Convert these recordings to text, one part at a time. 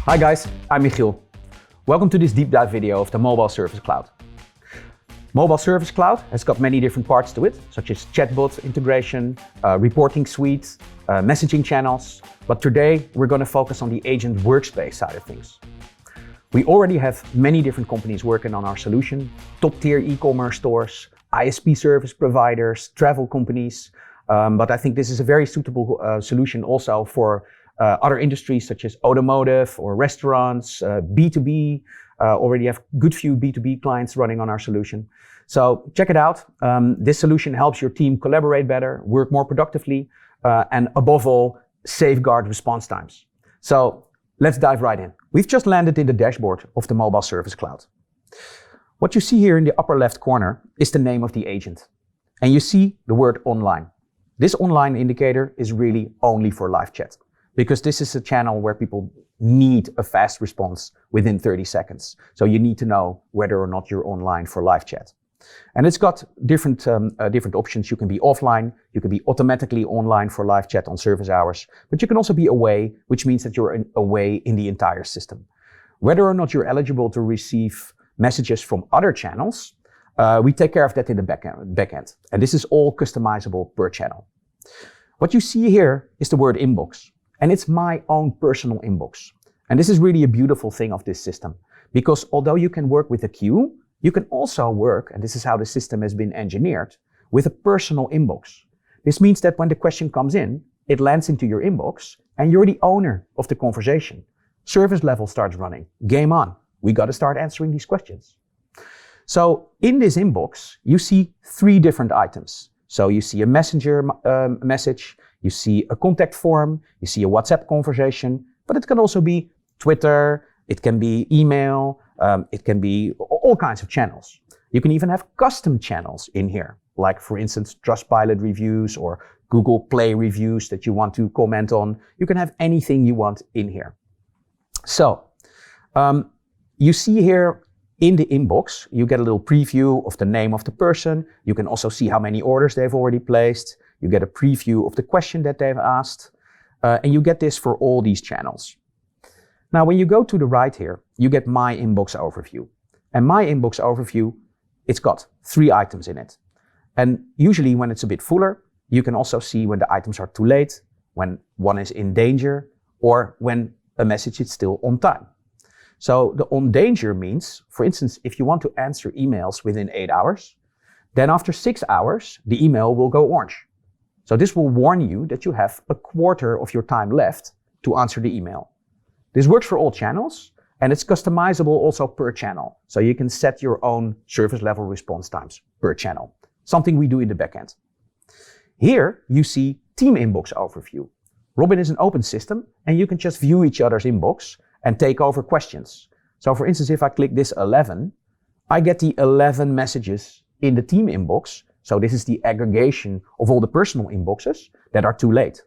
Hi guys, I'm Michiel. Welcome to this deep dive video of the Mobile Service Cloud. Mobile Service Cloud has got many different parts to it, such as chatbot integration, reporting suite, messaging channels, but today we're going to focus on the agent workspace side of things. We already have many different companies working on our solution, top-tier e-commerce stores, ISP service providers, travel companies, but I think this is a very suitable solution also for other industries such as automotive or restaurants, B2B, already have good few B2B clients running on our solution. So check it out. This solution helps your team collaborate better, work more productively, and above all, safeguard response times. So let's dive right in. We've just landed in the dashboard of the Mobile Service Cloud. What you see here in the upper left corner is the name of the agent. And you see the word online. This online indicator is really only for live chat, because this is a channel where people need a fast response within 30 seconds. So you need to know whether or not you're online for live chat. And it's got different options. You can be offline, you can be automatically online for live chat on service hours, but you can also be away, which means that you're away in the entire system. Whether or not you're eligible to receive messages from other channels, we take care of that in the back end. And this is all customizable per channel. What you see here is the word inbox. And it's my own personal inbox. And this is really a beautiful thing of this system, because although you can work with a queue, you can also work, and this is how the system has been engineered, with a personal inbox. This means that when the question comes in, it lands into your inbox and you're the owner of the conversation. Service level starts running. Game on. We got to start answering these questions. So in this inbox, you see 3 different items. So you see a messenger message, you see a contact form, you see a WhatsApp conversation, but it can also be Twitter, it can be email, it can be all kinds of channels. You can even have custom channels in here, like for instance, Trustpilot reviews or Google Play reviews that you want to comment on. You can have anything you want in here. So you see here in the inbox, you get a little preview of the name of the person. You can also see how many orders they've already placed. You get a preview of the question that they've asked, and you get this for all these channels. Now, when you go to the right here, you get My Inbox Overview. And My Inbox Overview, it's got 3 items in it. And usually when it's a bit fuller, you can also see when the items are too late, when one is in danger, or when a message is still on time. So the on danger means, for instance, if you want to answer emails within 8 hours, then after 6 hours, the email will go orange. So this will warn you that you have a quarter of your time left to answer the email. This works for all channels, and it's customizable also per channel. So you can set your own service level response times per channel, something we do in the backend. Here you see Team Inbox Overview. Robin is an open system, and you can just view each other's inbox and take over questions. So for instance, if I click this 11, I get the 11 messages in the team inbox. So this is the aggregation of all the personal inboxes that are too late.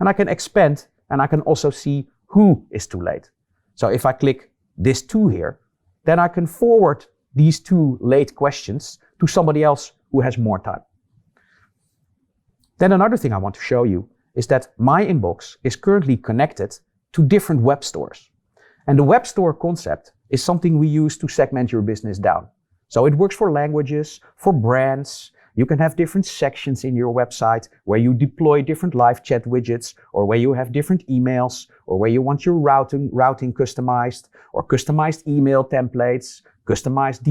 And I can expand, and I can also see who is too late. So if I click this 2 here, then I can forward these 2 late questions to somebody else who has more time. Then another thing I want to show you is that my inbox is currently connected to different web stores. And the web store concept is something we use to segment your business down. So it works for languages, for brands. You can have different sections in your website where you deploy different live chat widgets, or where you have different emails, or where you want your routing customized, or customized email templates, customized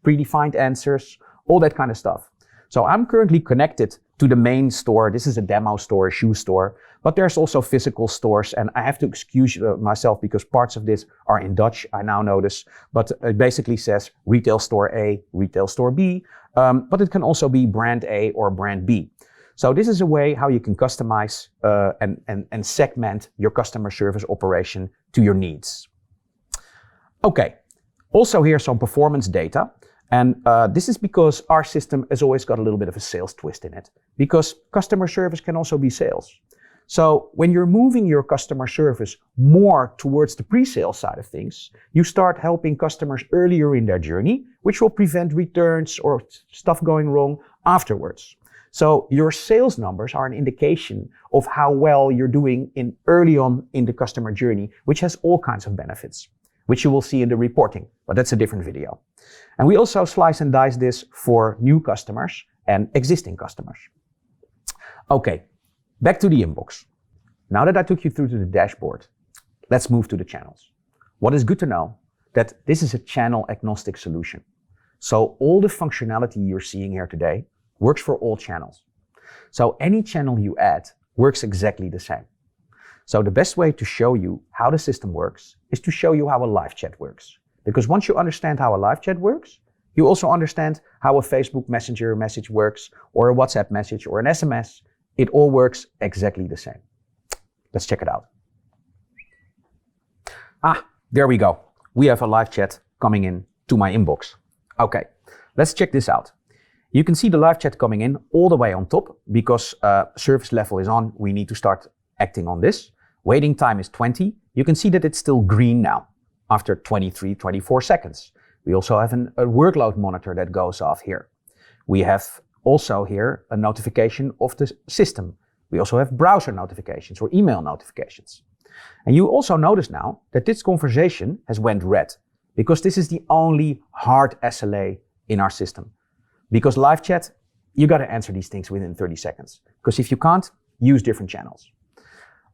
predefined answers, all that kind of stuff. So I'm currently connected to the main store. This is a demo store, a shoe store, but there's also physical stores, and I have to excuse myself because parts of this are in Dutch, I now notice, but it basically says retail store A, retail store B, but it can also be brand A or brand B. So this is a way how you can customize and segment your customer service operation to your needs. Okay, also here's some performance data. And this is because our system has always got a little bit of a sales twist in it, because customer service can also be sales. So when you're moving your customer service more towards the pre-sale side of things, you start helping customers earlier in their journey, which will prevent returns or stuff going wrong afterwards. So your sales numbers are an indication of how well you're doing early on in the customer journey, which has all kinds of benefits, which you will see in the reporting, but that's a different video. And we also slice and dice this for new customers and existing customers. Okay, back to the inbox. Now that I took you through to the dashboard, let's move to the channels. What is good to know that this is a channel agnostic solution. So all the functionality you're seeing here today works for all channels. So any channel you add works exactly the same. So the best way to show you how the system works is to show you how a live chat works. Because once you understand how a live chat works, you also understand how a Facebook Messenger message works, or a WhatsApp message, or an SMS. It all works exactly the same. Let's check it out. There we go. We have a live chat coming in to my inbox. Okay, let's check this out. You can see the live chat coming in all the way on top because service level is on. We need to start acting on this. Waiting time is 20. You can see that it's still green now after 23, 24 seconds. We also have a workload monitor that goes off here. We have also here a notification of the system. We also have browser notifications or email notifications. And you also notice now that this conversation has went red because this is the only hard SLA in our system. Because live chat, you got to answer these things within 30 seconds. Because if you can't, use different channels.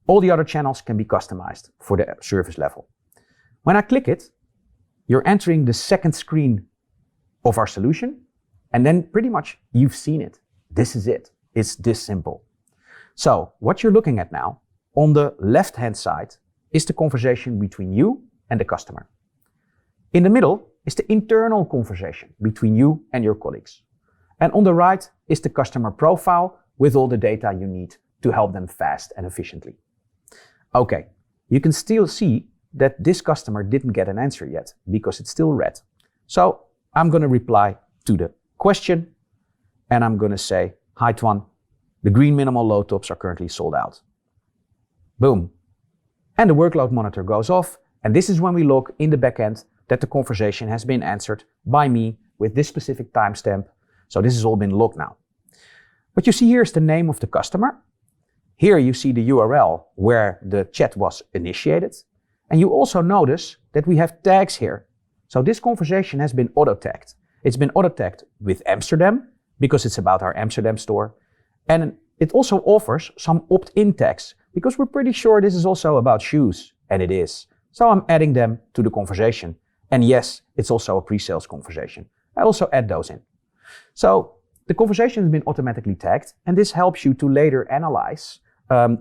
All the other channels can be customized for the service level. When I click it, you're entering the second screen of our solution, and then pretty much you've seen it. This is it. It's this simple. So what you're looking at now, on the left-hand side, is the conversation between you and the customer. In the middle is the internal conversation between you and your colleagues. And on the right is the customer profile with all the data you need to help them fast and efficiently. Okay, you can still see that this customer didn't get an answer yet because it's still red. So I'm going to reply to the question and I'm going to say, "Hi Twan, the green minimal load tops are currently sold out." Boom. And the workload monitor goes off. And this is when we log in the backend that the conversation has been answered by me with this specific timestamp. So this has all been logged now. What you see here is the name of the customer. Here you see the URL where the chat was initiated. And you also notice that we have tags here. So this conversation has been auto-tagged. It's been auto-tagged with Amsterdam because it's about our Amsterdam store. And it also offers some opt-in tags because we're pretty sure this is also about shoes, and it is. So I'm adding them to the conversation. And yes, it's also a pre-sales conversation. I also add those in. So the conversation has been automatically tagged, and this helps you to later analyze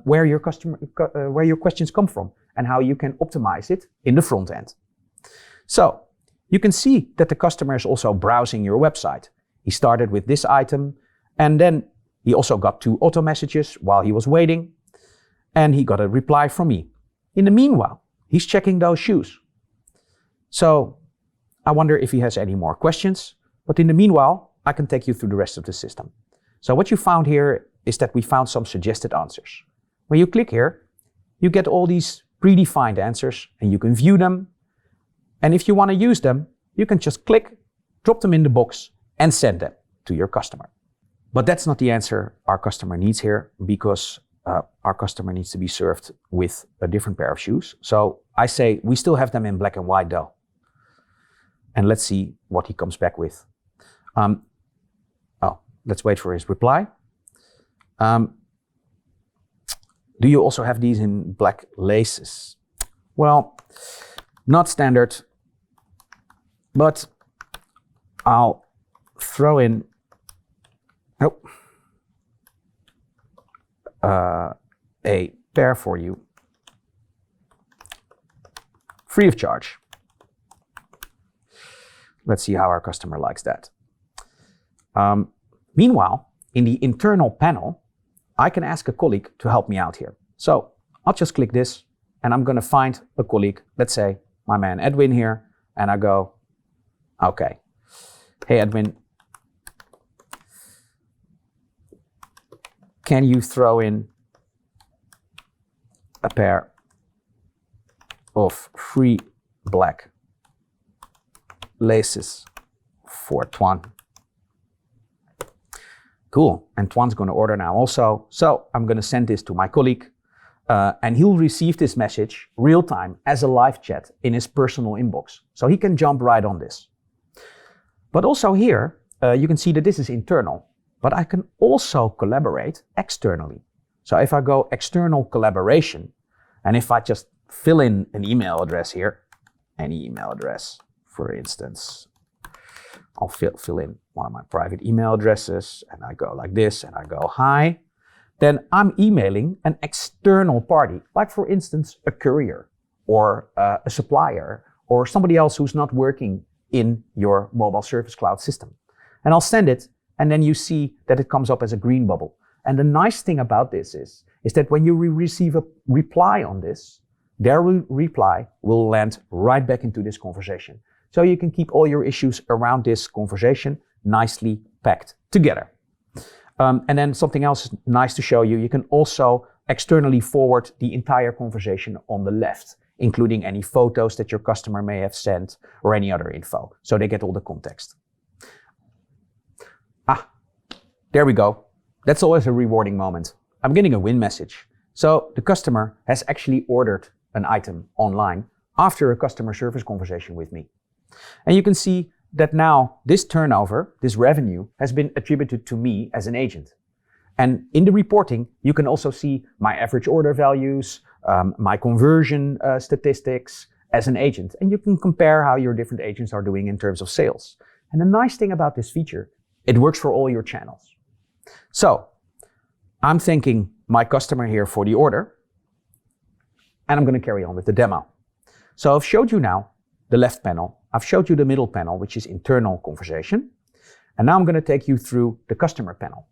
where your questions come from and how you can optimize it in the front end. So you can see that the customer is also browsing your website. He started with this item, and then he also got 2 auto messages while he was waiting, and he got a reply from me. In the meanwhile, he's checking those shoes. So I wonder if he has any more questions, but in the meanwhile, I can take you through the rest of the system. So what you found here is that we found some suggested answers. When you click here, you get all these predefined answers and you can view them. And if you want to use them, you can just click, drop them in the box and send them to your customer. But that's not the answer our customer needs here because our customer needs to be served with a different pair of shoes. So I say we still have them in black and white though. And let's see what he comes back with. Let's wait for his reply. Do you also have these in black laces? Well, not standard, but I'll throw in a pair for you, free of charge. Let's see how our customer likes that. Meanwhile, in the internal panel, I can ask a colleague to help me out here. So I'll just click this and I'm going to find a colleague, let's say my man Edwin here, and I go, okay, hey Edwin, can you throw in a pair of free black laces for Twan? Cool, Antoine's gonna order now also. So I'm gonna send this to my colleague and he'll receive this message real time as a live chat in his personal inbox. So he can jump right on this. But also here, you can see that this is internal, but I can also collaborate externally. So if I go external collaboration, and if I just fill in an email address here, any email address, for instance, I'll fill in one of my private email addresses, and I go like this, and I go hi, then I'm emailing an external party, like for instance, a courier, or a supplier, or somebody else who's not working in your mobile service cloud system. And I'll send it, and then you see that it comes up as a green bubble. And the nice thing about this is that when you receive a reply on this, their reply will land right back into this conversation. So you can keep all your issues around this conversation nicely packed together. And then something else nice to show you, you can also externally forward the entire conversation on the left, including any photos that your customer may have sent or any other info, so they get all the context. There we go. That's always a rewarding moment. I'm getting a win message. So the customer has actually ordered an item online after a customer service conversation with me. And you can see that now this turnover, this revenue, has been attributed to me as an agent. And in the reporting, you can also see my average order values, my conversion statistics as an agent. And you can compare how your different agents are doing in terms of sales. And the nice thing about this feature, it works for all your channels. So I'm thanking my customer here for the order, and I'm going to carry on with the demo. So I've showed you now the left panel. I've showed you the middle panel, which is internal conversation. And now I'm going to take you through the customer panel,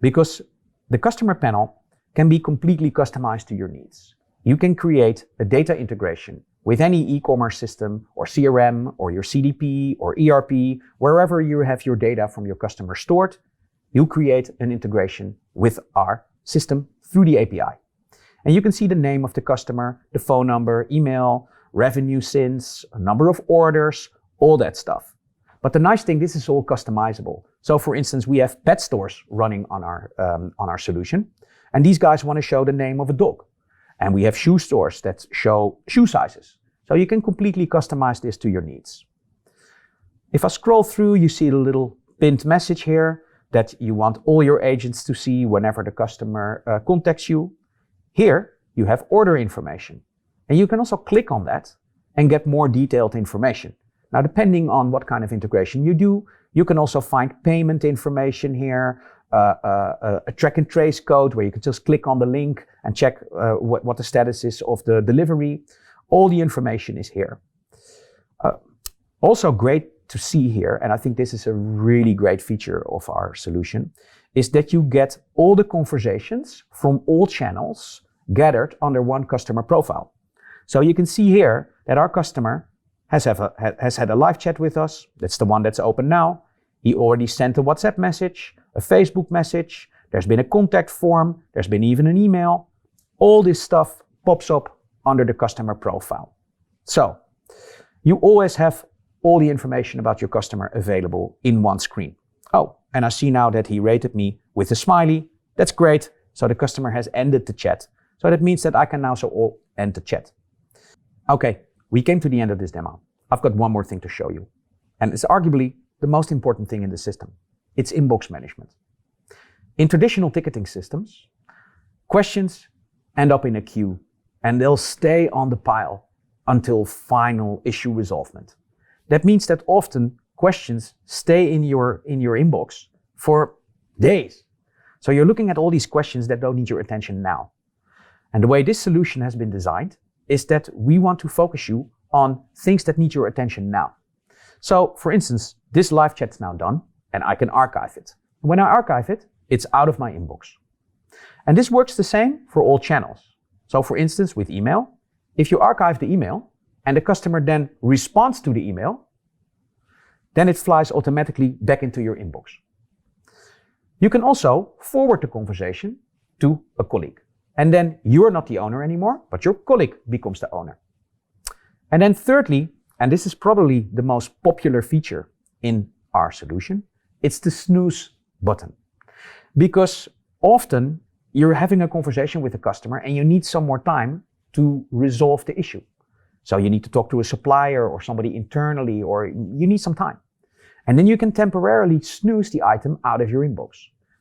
because the customer panel can be completely customized to your needs. You can create a data integration with any e-commerce system or CRM or your CDP or ERP, wherever you have your data from your customer stored. You create an integration with our system through the API. And you can see the name of the customer, the phone number, email, revenue since, a number of orders, all that stuff. But the nice thing, this is all customizable. So for instance, we have pet stores running on our solution, and these guys want to show the name of a dog. And we have shoe stores that show shoe sizes. So you can completely customize this to your needs. If I scroll through, you see the little pinned message here that you want all your agents to see whenever the customer contacts you. Here, you have order information. And you can also click on that and get more detailed information. Now, depending on what kind of integration you do, you can also find payment information here, a track and trace code where you can just click on the link and check what the status is of the delivery. All the information is here. Also great to see here, and I think this is a really great feature of our solution, is that you get all the conversations from all channels gathered under one customer profile. So you can see here that our customer has had a live chat with us. That's the one that's open now. He already sent a WhatsApp message, a Facebook message. There's been a contact form. There's been even an email. All this stuff pops up under the customer profile. So you always have all the information about your customer available in one screen. Oh, and I see now that he rated me with a smiley. That's great. So the customer has ended the chat. So that means that I can now also end the chat. Okay, we came to the end of this demo. I've got one more thing to show you. And it's arguably the most important thing in the system. It's inbox management. In traditional ticketing systems, questions end up in a queue and they'll stay on the pile until final issue resolvement. That means that often questions stay in your inbox for days. So you're looking at all these questions that don't need your attention now. And the way this solution has been designed is that we want to focus you on things that need your attention now. So for instance, this live chat's now done and I can archive it. When I archive it, it's out of my inbox. And this works the same for all channels. So for instance, with email, if you archive the email and the customer then responds to the email, then it flies automatically back into your inbox. You can also forward the conversation to a colleague. And then you're not the owner anymore, but your colleague becomes the owner. And then thirdly, and this is probably the most popular feature in our solution, it's the snooze button. Because often you're having a conversation with a customer and you need some more time to resolve the issue. So you need to talk to a supplier or somebody internally, or you need some time. And then you can temporarily snooze the item out of your inbox.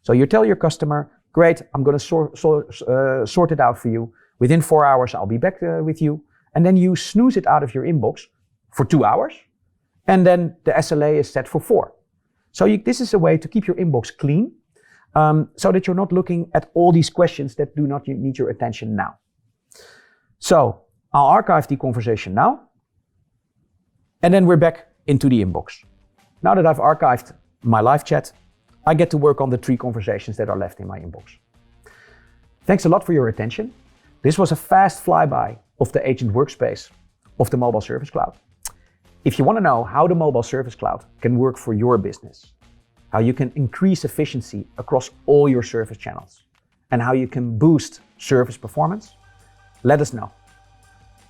So you tell your customer, great, I'm going to sort it out for you. Within 4 hours, I'll be back with you. And then you snooze it out of your inbox for 2 hours. And then the SLA is set for 4. So this is a way to keep your inbox clean, so that you're not looking at all these questions that do not need your attention now. So I'll archive the conversation now. And then we're back into the inbox. Now that I've archived my live chat, I get to work on the 3 conversations that are left in my inbox. Thanks a lot for your attention. This was a fast flyby of the agent workspace of the Mobile Service Cloud. If you want to know how the Mobile Service Cloud can work for your business, how you can increase efficiency across all your service channels, and how you can boost service performance, let us know.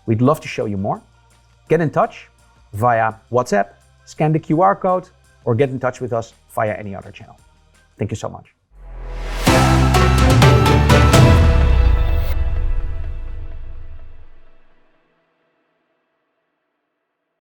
We'd love to show you more. Get in touch via WhatsApp, scan the QR code, or get in touch with us via any other channel. Thank you so much.